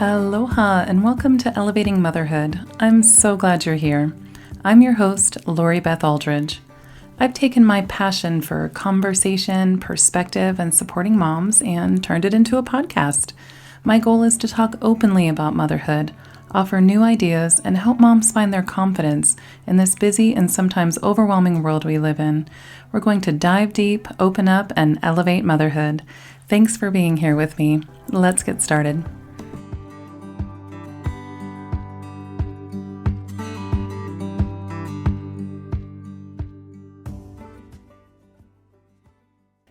Aloha and welcome to Elevating Motherhood. I'm so glad you're here. I'm your host, Beth Auldridge. I've taken my passion for conversation, perspective, and supporting moms and turned it into a podcast. My goal is to talk openly about motherhood, offer new ideas, and help moms find their confidence in this busy and sometimes overwhelming world we live in. We're going to dive deep, open up, and elevate motherhood. Thanks for being here with me. Let's get started.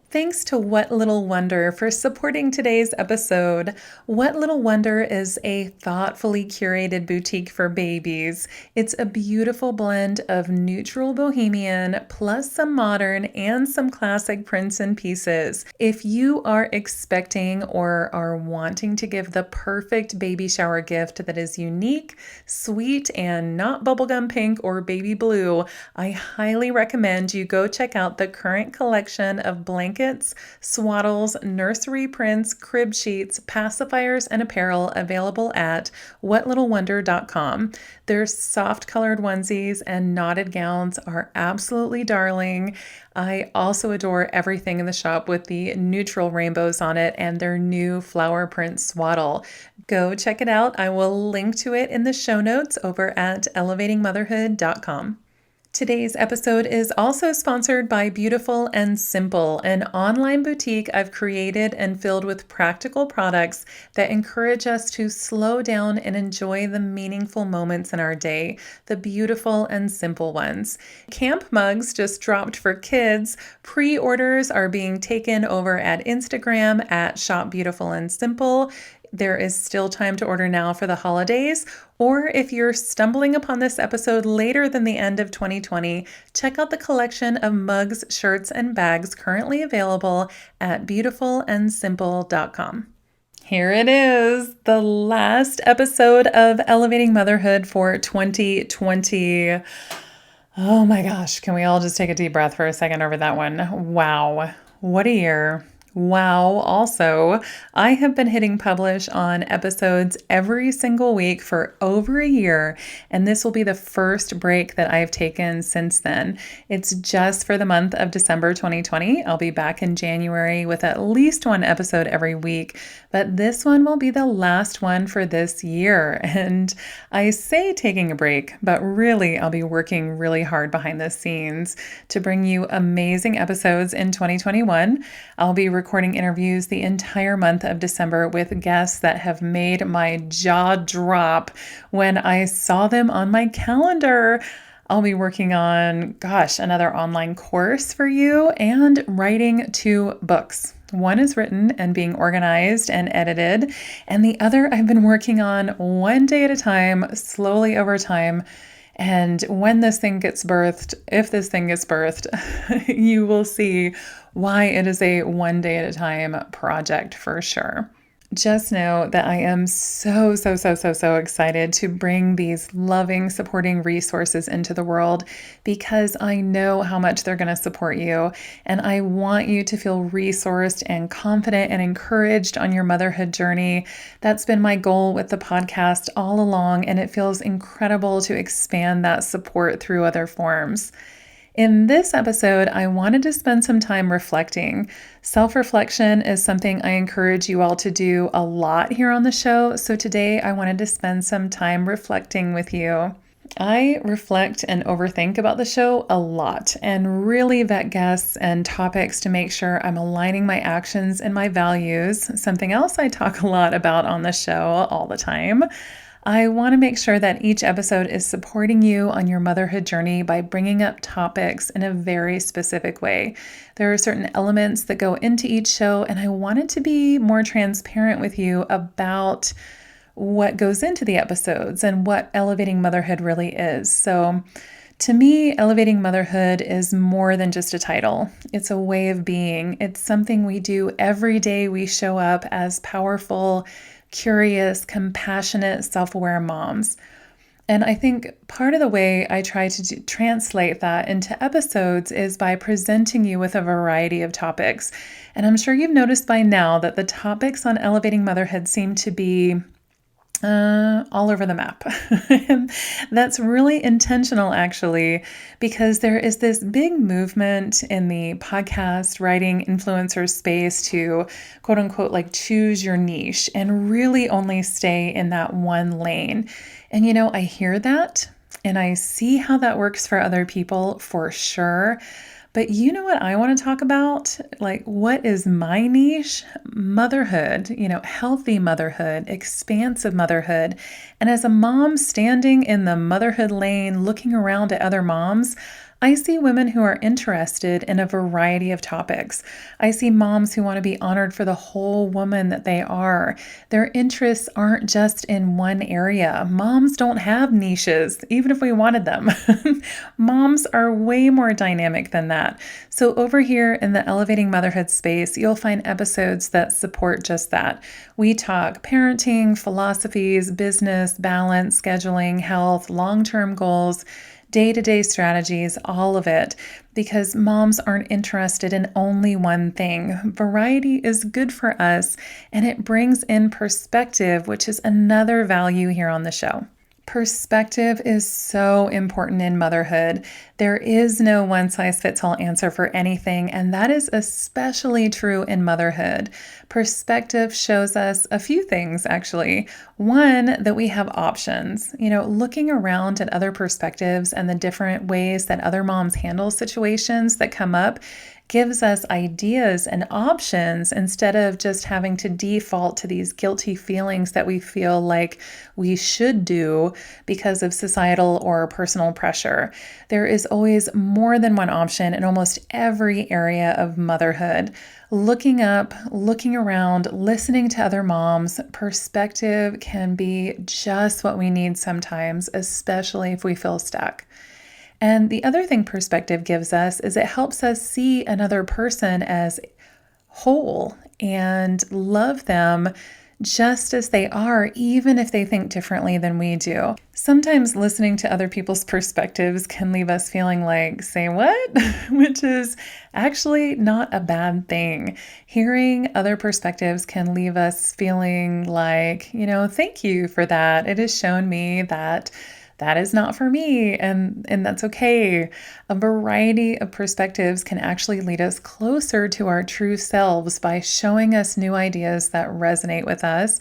Thanks to What Little Wonder for supporting today's episode. What Little Wonder is a thoughtfully curated boutique for babies. It's a beautiful blend of neutral bohemian plus some modern and some classic prints and pieces. If you are expecting or are wanting to give the perfect baby shower gift that is unique, sweet, and not bubblegum pink or baby blue, I highly recommend you go check out the current collection of blankets, swaddles, nursery prints, crib sheets, pacifiers, and apparel available at whatlittlewonder.com. Their soft colored onesies and knotted gowns are absolutely darling. I also adore everything in the shop with the neutral rainbows on it and their new flower print swaddle. Go check it out. I will link to it in the show notes over at elevatingmotherhood.com. Today's episode is also sponsored by Beautiful and Simple, an online boutique I've created and filled with practical products that encourage us to slow down and enjoy the meaningful moments in our day, the beautiful and simple ones. Camp mugs just dropped for kids. Pre-orders are being taken over at Instagram at Shop Beautiful and Simple. There is still time to order now for the holidays, or if you're stumbling upon this episode later than the end of 2020, check out the collection of mugs, shirts, and bags currently available at beautifulandsimple.com. Here it is, the last episode of Elevating Motherhood for 2020. Oh my gosh, can we all just take a deep breath for a second over that one? Wow, what a year. Wow. Also, I have been hitting publish on episodes every single week for over a year, and this will be the first break that I've taken since then. It's just for the month of December 2020. I'll be back in January with at least one episode every week, but this one will be the last one for this year. And I say taking a break, but really I'll be working really hard behind the scenes to bring you amazing episodes in 2021. I'll be recording interviews the entire month of December with guests that have made my jaw drop when I saw them on my calendar. I'll be working on, another online course for you and writing 2 books. One is written and being organized and edited, and the other I've been working on one day at a time, slowly over time. And when this thing gets birthed, if this thing gets birthed, you will see why it is a one day at a time project for sure. Just know that I am so excited to bring these loving, supporting resources into the world because I know how much they're going to support you. And I want you to feel resourced and confident and encouraged on your motherhood journey. That's been my goal with the podcast all along, and it feels incredible to expand that support through other forms. In this episode, I wanted to spend some time reflecting. Self-reflection is something I encourage you all to do a lot here on the show, so today I wanted to spend some time reflecting with you. I reflect and overthink about the show a lot and really vet guests and topics to make sure I'm aligning my actions and my values, something else I talk a lot about on the show all the time. I want to make sure that each episode is supporting you on your motherhood journey by bringing up topics in a very specific way. There are certain elements that go into each show, and I wanted to be more transparent with you about what goes into the episodes and what Elevating Motherhood really is. So to me, Elevating Motherhood is more than just a title. It's a way of being. It's something we do every day. We show up as powerful, curious, compassionate, self-aware moms. And I think part of the way I try to translate that into episodes is by presenting you with a variety of topics. And I'm sure you've noticed by now that the topics on Elevating Motherhood seem to be All over the map. And that's really intentional, actually, because there is this big movement in the podcast writing influencer space to quote unquote, like choose your niche and really only stay in that one lane. And, I hear that and I see how that works for other people for sure. But you know what I want to talk about? Like, what is my niche? Motherhood, healthy motherhood, expansive motherhood. And as a mom standing in the motherhood lane, looking around at other moms, I see women who are interested in a variety of topics. I see moms who want to be honored for the whole woman that they are. Their interests aren't just in one area. Moms don't have niches, even if we wanted them. Moms are way more dynamic than that. So over here in the Elevating Motherhood space, you'll find episodes that support just that. We talk parenting, philosophies, business, balance, scheduling, health, long-term goals, day-to-day strategies, all of it, because moms aren't interested in only one thing. Variety is good for us, and it brings in perspective, which is another value here on the show. Perspective is so important in motherhood. There is no one-size-fits-all answer for anything, and that is especially true in motherhood. Perspective shows us a few things, actually. One, that we have options. Looking around at other perspectives and the different ways that other moms handle situations that come up gives us ideas and options instead of just having to default to these guilty feelings that we feel like we should do because of societal or personal pressure. There is always more than one option in almost every area of motherhood. Looking up, looking around, listening to other moms, perspective can be just what we need sometimes, especially if we feel stuck. And the other thing perspective gives us is it helps us see another person as whole and love them just as they are, even if they think differently than we do. Sometimes listening to other people's perspectives can leave us feeling like, say what? Which is actually not a bad thing. Hearing other perspectives can leave us feeling like, thank you for that. It has shown me that is not for me, and that's okay. A variety of perspectives can actually lead us closer to our true selves by showing us new ideas that resonate with us,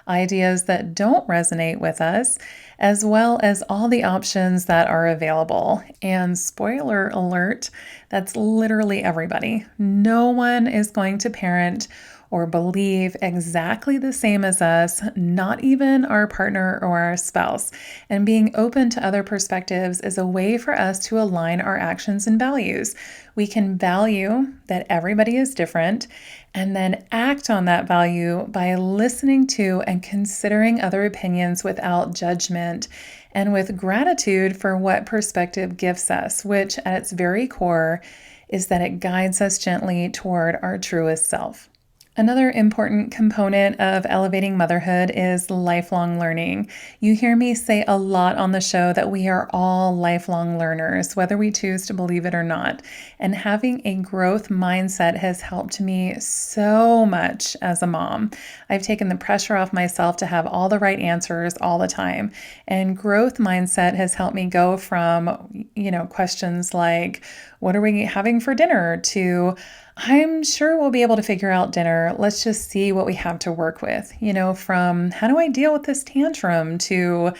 ideas that don't resonate with us, as well as all the options that are available. And spoiler alert, that's literally everybody. No one is going to parent or believe exactly the same as us, not even our partner or our spouse. And being open to other perspectives is a way for us to align our actions and values. We can value that everybody is different and then act on that value by listening to and considering other opinions without judgment and with gratitude for what perspective gives us, which at its very core is that it guides us gently toward our truest self. Another important component of elevating motherhood is lifelong learning. You hear me say a lot on the show that we are all lifelong learners, whether we choose to believe it or not. And having a growth mindset has helped me so much as a mom. I've taken the pressure off myself to have all the right answers all the time. And growth mindset has helped me go from, questions like, what are we having for dinner? To, I'm sure we'll be able to figure out dinner. Let's just see what we have to work with. From how do I deal with this tantrum to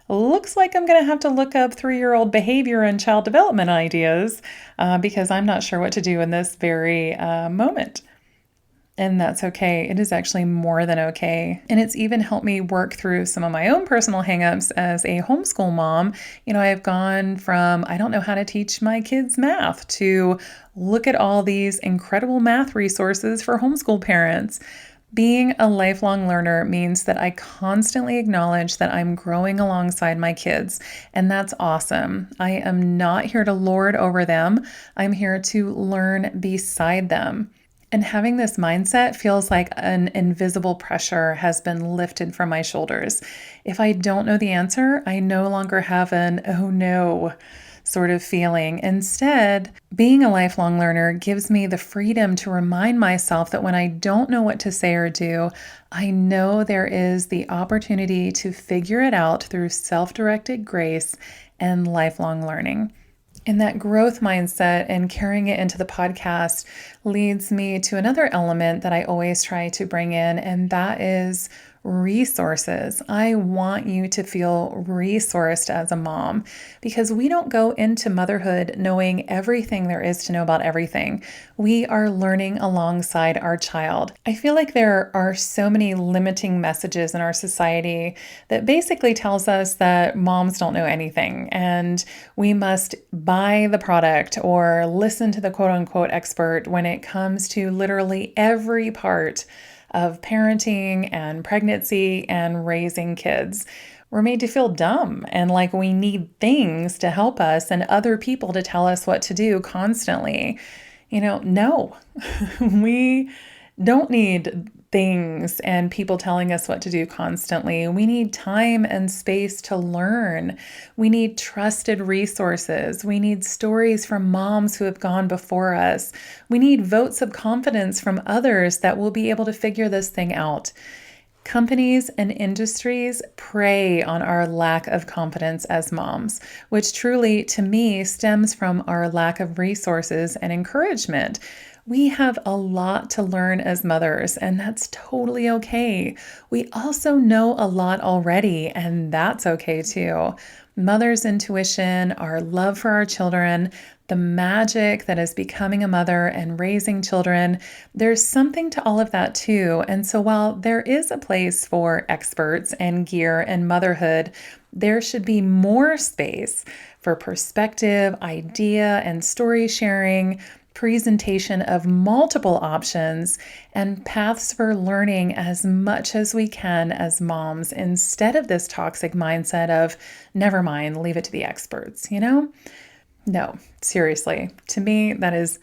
looks like I'm going to have to look up 3-year-old behavior and child development ideas because I'm not sure what to do in this very moment. And that's okay. It is actually more than okay. And it's even helped me work through some of my own personal hangups as a homeschool mom. I've gone from, I don't know how to teach my kids math to look at all these incredible math resources for homeschool parents. Being a lifelong learner means that I constantly acknowledge that I'm growing alongside my kids, and that's awesome. I am not here to lord over them. I'm here to learn beside them. And having this mindset feels like an invisible pressure has been lifted from my shoulders. If I don't know the answer, I no longer have an, oh no. sort of feeling. Instead, being a lifelong learner gives me the freedom to remind myself that when I don't know what to say or do, I know there is the opportunity to figure it out through self-directed grace and lifelong learning. And that growth mindset and carrying it into the podcast leads me to another element that I always try to bring in, and that is resources. I want you to feel resourced as a mom because we don't go into motherhood knowing everything there is to know about everything. We are learning alongside our child. I feel like there are so many limiting messages in our society that basically tells us that moms don't know anything and we must buy the product or listen to the quote unquote expert when it comes to literally every part of parenting and pregnancy and raising kids. We're made to feel dumb and like we need things to help us and other people to tell us what to do constantly. No, we don't need things and people telling us what to do constantly. We need time and space to learn. We need trusted resources. We need stories from moms who have gone before us. We need votes of confidence from others that will be able to figure this thing out. Companies and industries prey on our lack of confidence as moms, which truly, to me, stems from our lack of resources and encouragement. We have a lot to learn as mothers, and that's totally okay. We also know a lot already, and that's okay too. Mother's intuition, our love for our children, the magic that is becoming a mother and raising children, there's something to all of that too. And so while there is a place for experts and gear and motherhood, there should be more space for perspective, idea, and story sharing, presentation of multiple options, and paths for learning as much as we can as moms instead of this toxic mindset of, never mind, leave it to the experts, No, seriously, to me, that is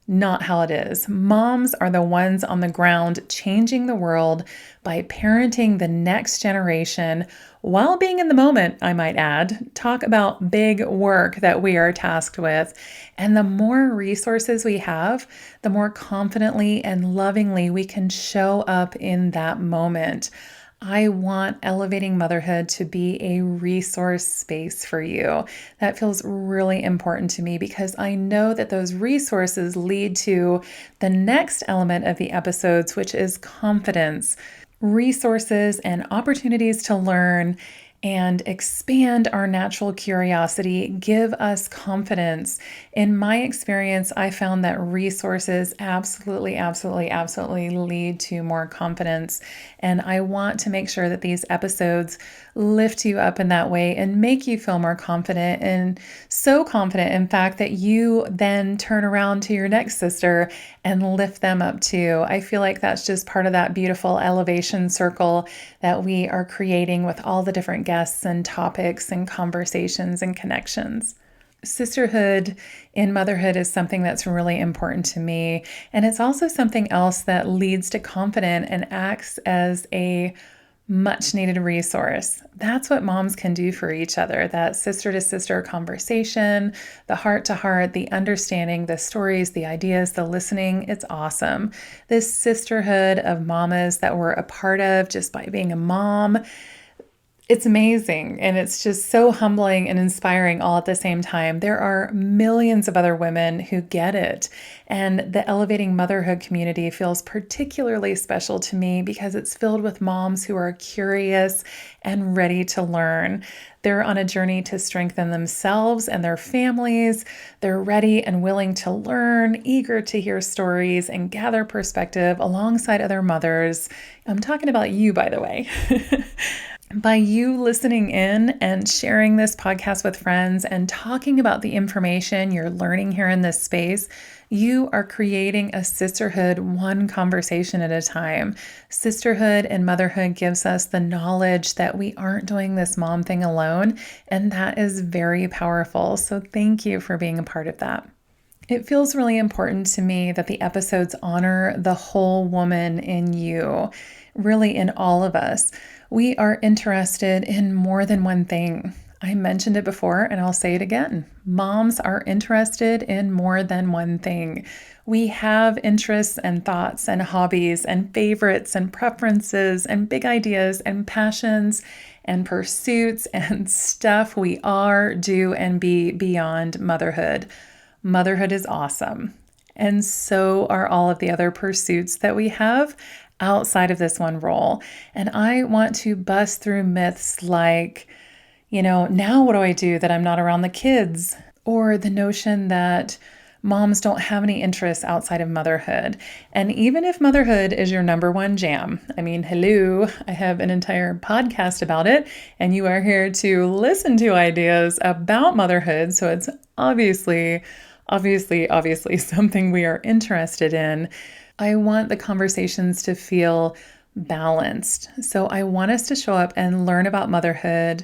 not how it is. Moms are the ones on the ground changing the world by parenting the next generation while being in the moment, I might add. Talk about big work that we are tasked with. And the more resources we have, the more confidently and lovingly we can show up in that moment. I want Elevating Motherhood to be a resource space for you. That feels really important to me because I know that those resources lead to the next element of the episodes, which is confidence, resources, and opportunities to learn and expand our natural curiosity, give us confidence. In my experience, I found that resources absolutely lead to more confidence. And I want to make sure that these episodes lift you up in that way and make you feel more confident, and so confident, in fact, that you then turn around to your next sister and lift them up too. I feel like that's just part of that beautiful elevation circle that we are creating with all the different guests and topics and conversations and connections. Sisterhood in motherhood is something that's really important to me. And it's also something else that leads to confidence and acts as a much needed resource. That's what moms can do for each other. That sister to sister conversation, the heart to heart, the understanding, the stories, the ideas, the listening. It's awesome. This sisterhood of mamas that we're a part of just by being a mom, it's amazing, and it's just so humbling and inspiring all at the same time. There are millions of other women who get it, and the Elevating Motherhood community feels particularly special to me because it's filled with moms who are curious and ready to learn. They're on a journey to strengthen themselves and their families. They're ready and willing to learn, eager to hear stories and gather perspective alongside other mothers. I'm talking about you, by the way. By you listening in and sharing this podcast with friends and talking about the information you're learning here in this space, you are creating a sisterhood one conversation at a time. Sisterhood and motherhood gives us the knowledge that we aren't doing this mom thing alone, and that is very powerful. So thank you for being a part of that. It feels really important to me that the episodes honor the whole woman in you, really in all of us. We are interested in more than one thing. I mentioned it before and I'll say it again. Moms are interested in more than one thing. We have interests and thoughts and hobbies and favorites and preferences and big ideas and passions and pursuits and stuff we are, do, and be beyond motherhood. Motherhood is awesome. And so are all of the other pursuits that we have outside of this one role. And I want to bust through myths like, now what do I do that I'm not around the kids? Or the notion that moms don't have any interests outside of motherhood. And even if motherhood is your number one jam, hello, I have an entire podcast about it, and you are here to listen to ideas about motherhood. So it's obviously something we are interested in. I want the conversations to feel balanced. So I want us to show up and learn about motherhood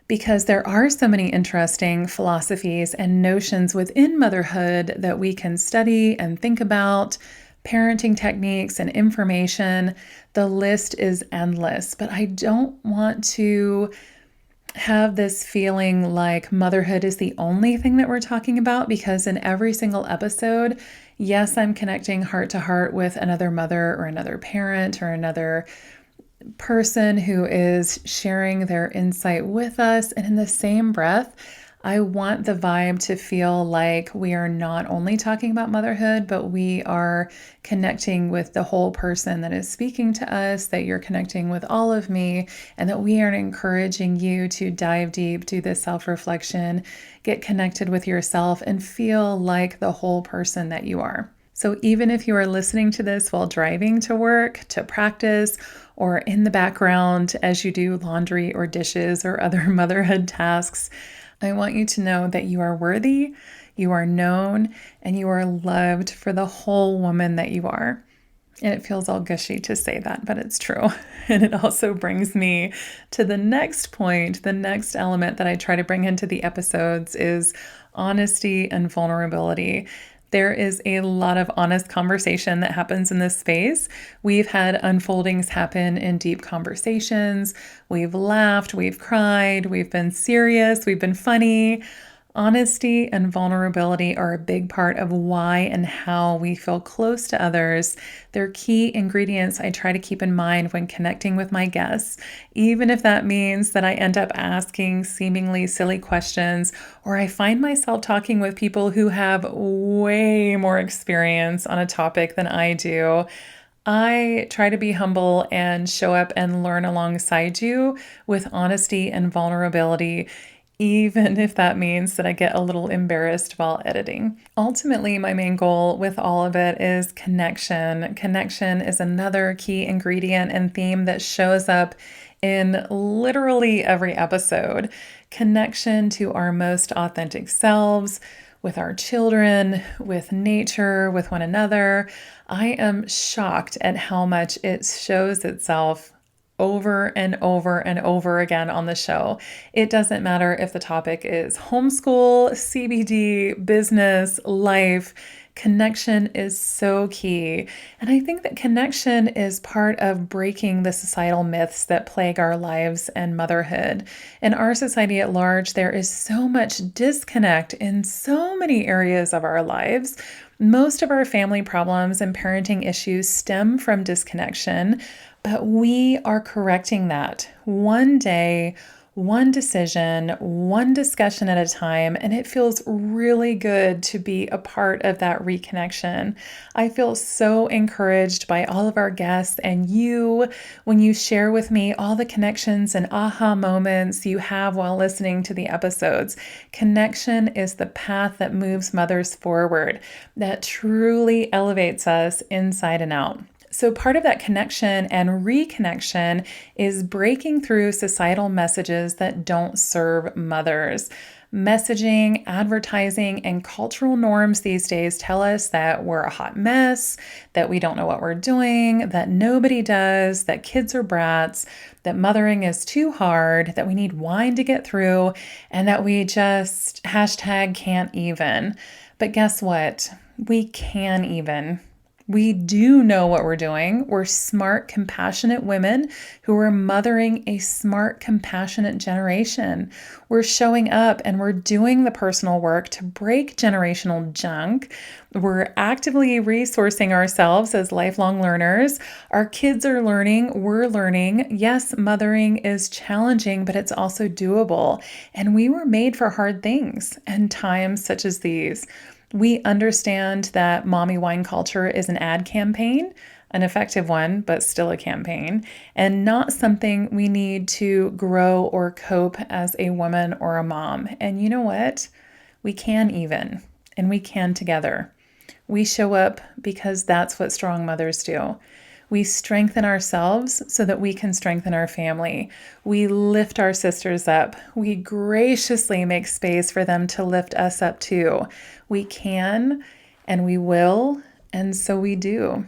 because there are so many interesting philosophies and notions within motherhood that we can study and think about, parenting techniques and information. The list is endless, but I don't want to have this feeling like motherhood is the only thing that we're talking about, because in every single episode, yes, I'm connecting heart to heart with another mother or another parent or another person who is sharing their insight with us. And in the same breath, I want the vibe to feel like we are not only talking about motherhood, but we are connecting with the whole person that is speaking to us, that you're connecting with all of me, and that we are encouraging you to dive deep, do this self-reflection, get connected with yourself, and feel like the whole person that you are. So even if you are listening to this while driving to work, to practice, or in the background as you do laundry or dishes or other motherhood tasks, I want you to know that you are worthy, you are known, and you are loved for the whole woman that you are. And it feels all gushy to say that, but it's true. And it also brings me to the next point. The next element that I try to bring into the episodes is honesty and vulnerability. There is a lot of honest conversation that happens in this space. We've had unfoldings happen in deep conversations. We've laughed, we've cried, we've been serious, we've been funny. Honesty and vulnerability are a big part of why and how we feel close to others. They're key ingredients I try to keep in mind when connecting with my guests, even if that means that I end up asking seemingly silly questions, or I find myself talking with people who have way more experience on a topic than I do. I try to be humble and show up and learn alongside you with honesty and vulnerability, even if that means that I get a little embarrassed while editing. Ultimately, my main goal with all of it is connection. Connection is another key ingredient and theme that shows up in literally every episode. Connection to our most authentic selves, with our children, with nature, with one another. I am shocked at how much it shows itself over and over and over again on the show. It doesn't matter if the topic is homeschool, CBD, business, life. Connection is so key. And I think that connection is part of breaking the societal myths that plague our lives and motherhood. In our society at large, there is so much disconnect in so many areas of our lives. Most of our family problems and parenting issues stem from disconnection, but we are correcting that one day, one decision, one discussion at a time, and it feels really good to be a part of that reconnection. I feel so encouraged by all of our guests and you when you share with me all the connections and aha moments you have while listening to the episodes. Connection is the path that moves mothers forward, that truly elevates us inside and out. So part of that connection and reconnection is breaking through societal messages that don't serve mothers. Messaging, advertising, and cultural norms these days tell us that we're a hot mess, that we don't know what we're doing, that nobody does, that kids are brats, that mothering is too hard, that we need wine to get through, and that we just #can't even. But guess what? We can even. We do know what we're doing. We're smart, compassionate women who are mothering a smart, compassionate generation. We're showing up and we're doing the personal work to break generational junk. We're actively resourcing ourselves as lifelong learners. Our kids are learning, we're learning. Yes, mothering is challenging, but it's also doable. And we were made for hard things and times such as these. We understand that mommy wine culture is an ad campaign, an effective one, but still a campaign, and not something we need to grow or cope as a woman or a mom. And you know what? We can even, and we can together. We show up because that's what strong mothers do. We strengthen ourselves so that we can strengthen our family. We lift our sisters up. We graciously make space for them to lift us up too. We can and we will, and so we do.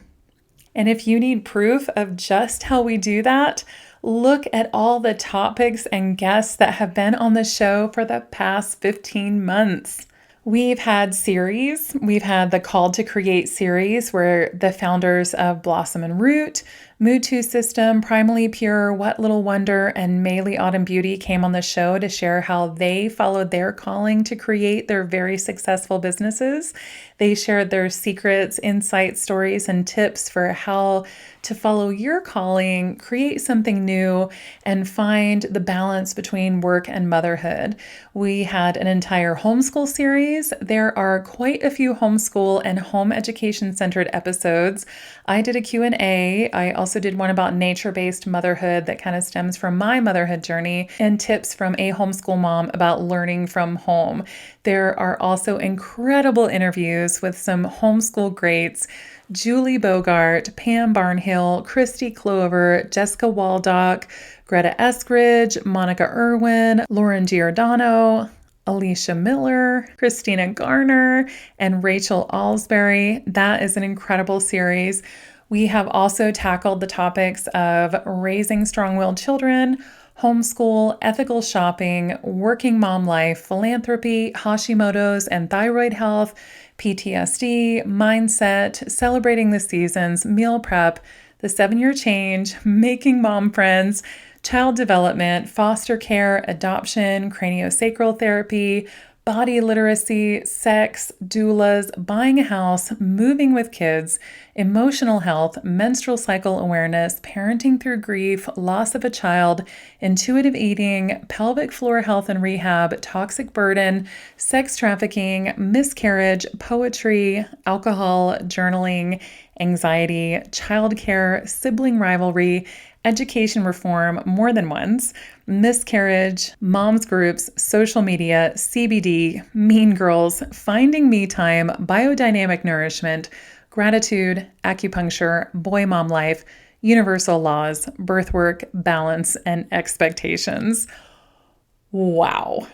And if you need proof of just how we do that, look at all the topics and guests that have been on the show for the past 15 months. We've had series. We've had the Called to Create series where the founders of Blossom and Root, Mutu System, Primally Pure, What Little Wonder, and Maylee Autumn Beauty came on the show to share how they followed their calling to create their very successful businesses. They shared their secrets, insights, stories, and tips for how to follow your calling, create something new, and find the balance between work and motherhood. We had an entire homeschool series. There are quite a few homeschool and home education centered episodes. I did a Q&A. I also did one about nature-based motherhood that kind of stems from my motherhood journey and tips from a homeschool mom about learning from home. There are also incredible interviews with some homeschool greats: Julie Bogart, Pam Barnhill, Christy Clover, Jessica Waldock, Greta Eskridge, Monica Irwin, Lauren Giordano, Alicia Miller, Christina Garner, and Rachel Alsbury. That is an incredible series. We have also tackled the topics of raising strong-willed children, homeschool, ethical shopping, working mom life, philanthropy, Hashimoto's and thyroid health, PTSD, mindset, celebrating the seasons, meal prep, the 7-year change, making mom friends, child development, foster care, adoption, craniosacral therapy, body literacy, sex, doulas, buying a house, moving with kids, emotional health, menstrual cycle awareness, parenting through grief, loss of a child, intuitive eating, pelvic floor health and rehab, toxic burden, sex trafficking, miscarriage, poetry, alcohol, journaling, anxiety, childcare, sibling rivalry, education reform more than once, miscarriage, moms groups, social media, CBD, mean girls, finding me time, biodynamic nourishment, gratitude, acupuncture, boy mom life, universal laws, birth work, balance, and expectations. Wow.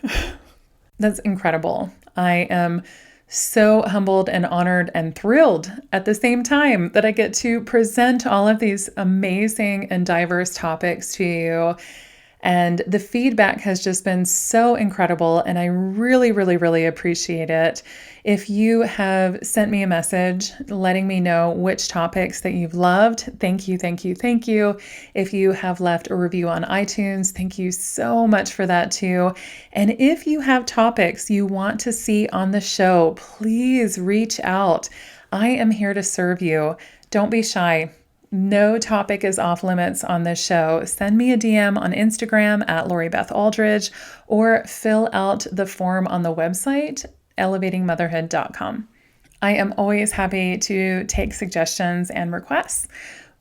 That's incredible. I am so humbled and honored and thrilled at the same time that I get to present all of these amazing and diverse topics to you. And the feedback has just been so incredible, and I really, really, really appreciate it. If you have sent me a message letting me know which topics that you've loved, thank you, thank you, thank you. If you have left a review on iTunes, thank you so much for that too. And if you have topics you want to see on the show, please reach out. I am here to serve you. Don't be shy. No topic is off limits on this show. Send me a DM on Instagram at Lori Beth Auldridge, or fill out the form on the website, elevatingmotherhood.com. I am always happy to take suggestions and requests.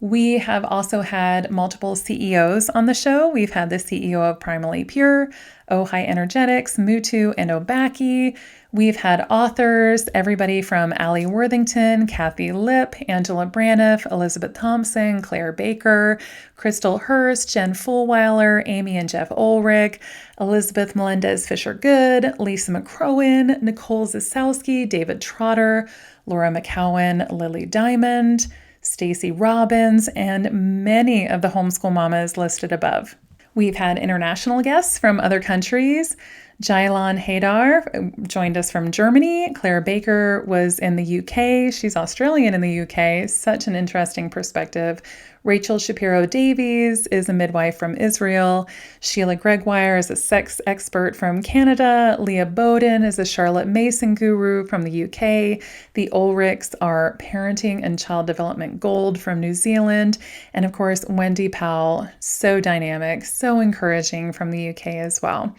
We have also had multiple CEOs on the show. We've had the CEO of Primally Pure, Oh High Energetics, Mutu, and Obaki. We've had authors, everybody from Allie Worthington, Kathy Lipp, Angela Braniff, Elizabeth Thompson, Claire Baker, Crystal Hurst, Jen Fulweiler, Amy and Jeff Ulrich, Elizabeth Melendez-Fisher-Good, Lisa McCrowan, Nicole Zasowski, David Trotter, Laura McCowan, Lily Diamond, Stacy Robbins, and many of the homeschool mamas listed above. We've had international guests from other countries. Jailan Haydar joined us from Germany. Claire Baker was in the UK. She's Australian in the UK. Such an interesting perspective. Rachel Shapiro Davies is a midwife from Israel. Sheila Gregoire is a sex expert from Canada. Leah Bowden is a Charlotte Mason guru from the UK. The Ulrichs are parenting and child development gold from New Zealand. And of course, Wendy Powell, so dynamic, so encouraging from the UK as well.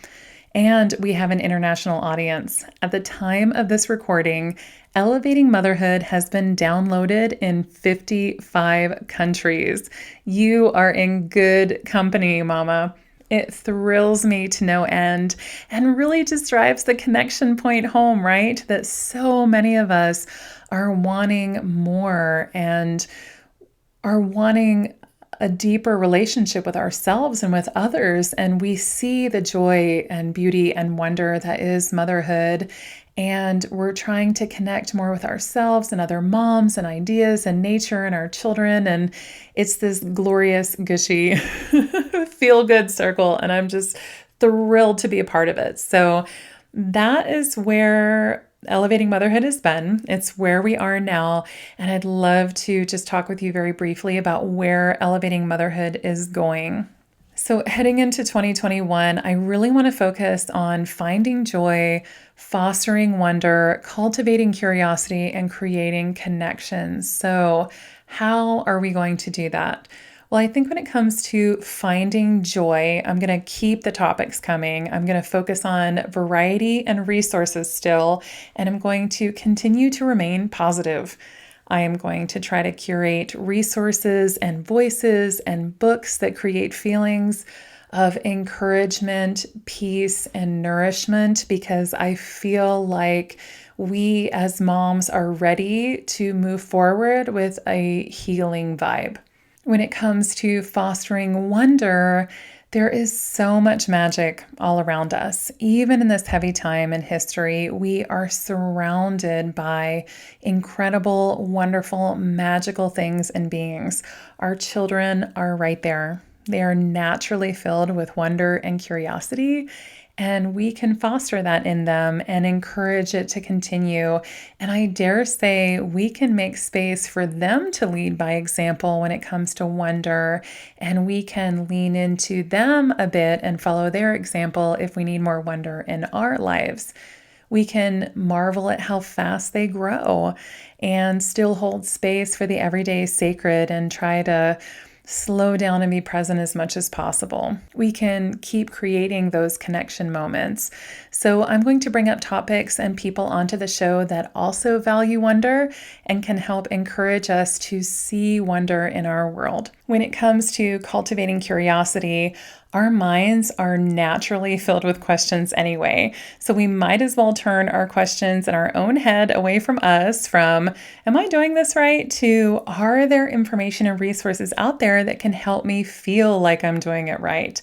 And we have an international audience. At the time of this recording, Elevating Motherhood has been downloaded in 55 countries. You are in good company, Mama. It thrills me to no end and really just drives the connection point home, right? That so many of us are wanting more and are wanting a deeper relationship with ourselves and with others. And we see the joy and beauty and wonder that is motherhood. And we're trying to connect more with ourselves and other moms and ideas and nature and our children. And it's this glorious, gushy, feel-good circle. And I'm just thrilled to be a part of it. So that is where Elevating Motherhood has been. It's where we are now. And I'd love to just talk with you very briefly about where Elevating Motherhood is going. So heading into 2021, I really want to focus on finding joy, fostering wonder, cultivating curiosity, and creating connections. So how are we going to do that? Well, I think when it comes to finding joy, I'm going to keep the topics coming. I'm going to focus on variety and resources still, and I'm going to continue to remain positive. I am going to try to curate resources and voices and books that create feelings of encouragement, peace, and nourishment, because I feel like we as moms are ready to move forward with a healing vibe. When it comes to fostering wonder, there is so much magic all around us. Even in this heavy time in history, we are surrounded by incredible, wonderful, magical things and beings. Our children are right there. They are naturally filled with wonder and curiosity, and we can foster that in them and encourage it to continue. And I dare say we can make space for them to lead by example when it comes to wonder, and we can lean into them a bit and follow their example if we need more wonder in our lives. We can marvel at how fast they grow and still hold space for the everyday sacred and try to slow down and be present as much as possible. We can keep creating those connection moments. So I'm going to bring up topics and people onto the show that also value wonder and can help encourage us to see wonder in our world. When it comes to cultivating curiosity, our minds are naturally filled with questions anyway. So we might as well turn our questions in our own head away from us, from, am I doing this right? To, are there information and resources out there that can help me feel like I'm doing it right?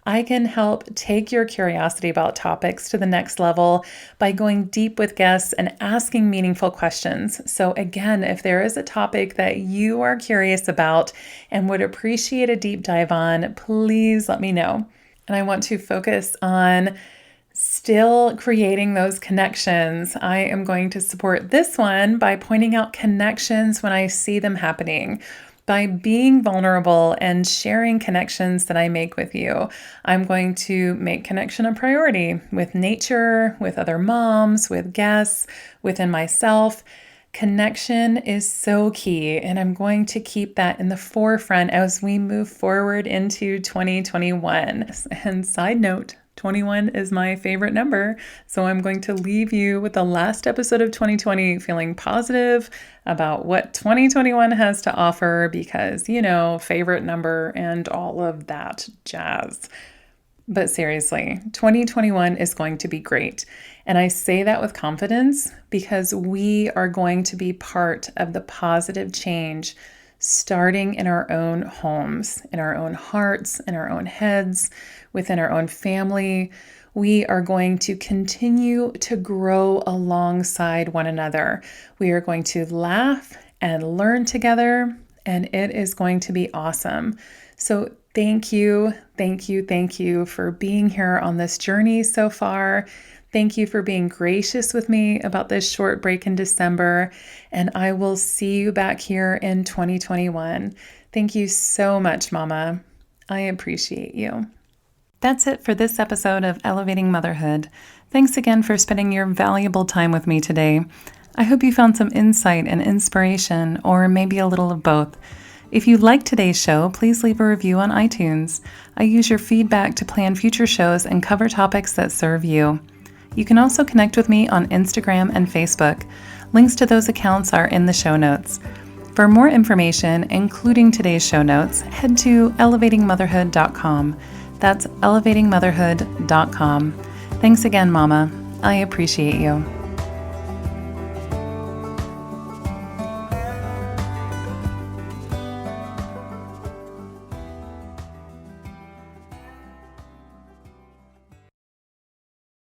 I can help take your curiosity about topics to the next level by going deep with guests and asking meaningful questions. So again, if there is a topic that you are curious about and would appreciate a deep dive on, please let me know. And I want to focus on still creating those connections. I am going to support this one by pointing out connections when I see them happening. By being vulnerable and sharing connections that I make with you. I'm going to make connection a priority with nature, with other moms, with guests, within myself. Connection is so key, and I'm going to keep that in the forefront as we move forward into 2021. And side note, 21 is my favorite number, so I'm going to leave you with the last episode of 2020 feeling positive about what 2021 has to offer because, favorite number and all of that jazz. But seriously, 2021 is going to be great. And I say that with confidence because we are going to be part of the positive change starting in our own homes, in our own hearts, in our own heads, within our own family. We are going to continue to grow alongside one another. We are going to laugh and learn together, and it is going to be awesome. So thank you for being here on this journey so far. Thank you for being gracious with me about this short break in December, and I will see you back here in 2021. Thank you so much, Mama. I appreciate you. That's it for this episode of Elevating Motherhood. Thanks again for spending your valuable time with me today. I hope you found some insight and inspiration, or maybe a little of both. If you liked today's show, please leave a review on iTunes. I use your feedback to plan future shows and cover topics that serve you. You can also connect with me on Instagram and Facebook. Links to those accounts are in the show notes. For more information, including today's show notes, head to elevatingmotherhood.com. That's elevatingmotherhood.com. Thanks again, Mama. I appreciate you.